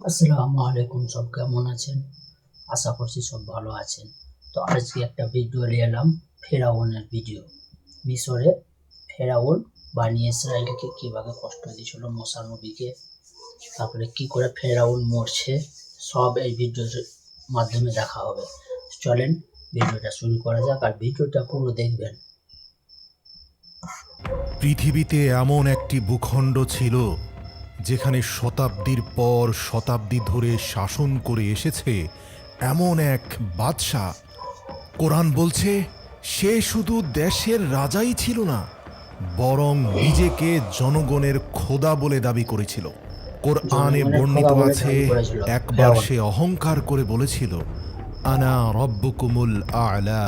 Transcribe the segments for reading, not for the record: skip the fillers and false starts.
আসসালামু আলাইকুম, সব কেমন আছেন? আশা করছি সব ভালো আছেন। তো আজকে একটা ভিডিও নিয়ে এলাম, ফেরাউনের ভিডিও। মিশরে ফেরাউন বানি ইসরায়েলকে কিভাবে কষ্ট দিয়েছিল মুসা নবীকে, তারপরে কি করে ফেরাউন মরছে, সব এই ভিডিওর মাধ্যমে দেখা হবে। চলেন ভিডিওটা শুরু করা যাক, আর ভিডিওটা পুরো দেখবেন। পৃথিবীতে এমন একটি ভূখণ্ড ছিল যেখানে শতাব্দীর পর শতাব্দী ধরে শাসন করে এসেছে এমন এক বাদশাহ। কোরআন বলছে সে শুধু দেশের রাজাই ছিল না, বরং নিজেকে জনগণের খোদা বলে দাবি করেছিল। কোরআনে জনগণের বর্ণিত খোদা বলে আছে, দাবি করেছিল একবার ফেরাউন। সে অহংকার করে বলেছিল, আনা রব্বুকুমুল আ'লা।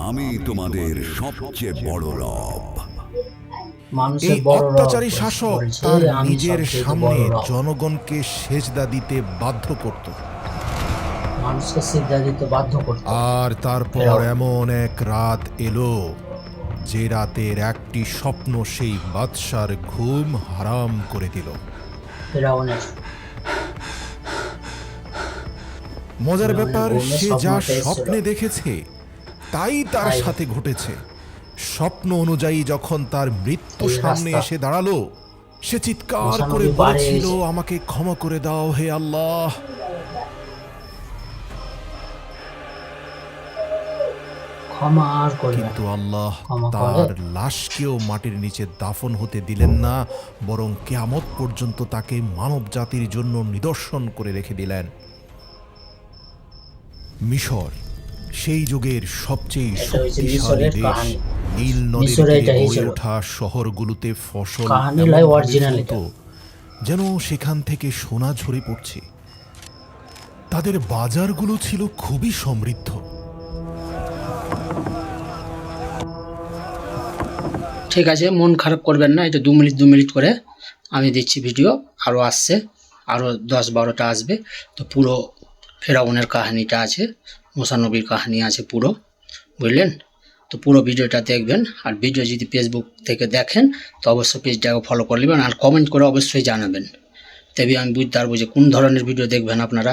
আমি তোমাদের সবচেয়ে বড় রব। এই মানুষের বড় রব অত্যাচারী শাসক বলছে, তার আমি নিজের সবচেয়ে সামনে বড় রব। জনগণকে সেজদা দিতে বাধ্য করত, মানুষকে সিজদা দিতে বাধ্য করত। আর তারপর ফেরাউন এমন এক রাত এলো যে রাতের একটি স্বপ্ন সেই বাদশার ঘুম হারাম করে দিল। ফেরাউনের মজার ফেরাউনের ব্যাপার, ঘুমে সে যা স্বপ্নটা এসেছিল। স্বপ্নে দেখেছে তাই তার তাই সাথে ঘটেছে। স্বপ্ন অনুযায়ী যখন তার মৃত্যু এই সামনে রাস্তা এসে দাঁড়ালো, সে চিৎকার মুসা করে নবী পার হয়ে বলেছিল, গেছে। আমাকে ক্ষমা করে দাও হে আল্লাহ। ক্ষমা আর করবে কিন্তু না। আল্লাহ ক্ষমা করে তার লাশকেও মাটির নিচে দাফন হতে দিলেন না, বরং কিয়ামত পর্যন্ত তাকে মানব জাতির জন্য নিদর্শন করে রেখে দিলেন। মিশর সেই যুগের সবচেয়ে এটা হচ্ছে শক্তিশালী মিশরের দেশ। কাহিনী। নীল নদীর মিশরে তীরে এটা গড়ে হয়েছিল। ওঠা শহরগুলোতে ফসল কাহিনী লাই এমনভাবে অরিজিনাল ফলত এটা। যেন সেখান থেকে সোনা ঝরে পড়ছে। তাদের বাজারগুলো ছিল খুবই সমৃদ্ধ। ঠিক আছে, মন খারাপ করবেন না, এটা 2 মিনিট করে আমি দিচ্ছি ভিডিও। আরও আসছে, আরও 10-12টা আসবে। তো পুরো ফেরাউনের কাহিনীটা আছে, মুসা নবীর কাহিনী আছে পুরো, বুঝলেন? তো পুরো ভিডিওটা দেখবেন। আর ভিডিও যদি ফেসবুক থেকে দেখেন তো অবশ্যই পেজটাকে ফলো করে নেবেন, আর কমেন্ট করে অবশ্যই জানাবেন, তবে আমি বুঝতে পারবো যে কোন ধরনের ভিডিও দেখবেন আপনারা।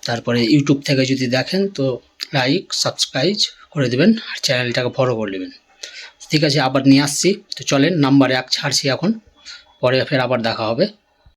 তারপরে ইউটিউব থেকে যদি দেখেন তো লাইক সাবস্ক্রাইব করে দেবেন, আর চ্যানেলটাকে ফলো করে নেবেন। ঠিক আছে, আবার নিয়ে আসছি। তো চলেন, নাম্বার 1 ছাড়ছি এখন, পরে ফের আবার দেখা হবে।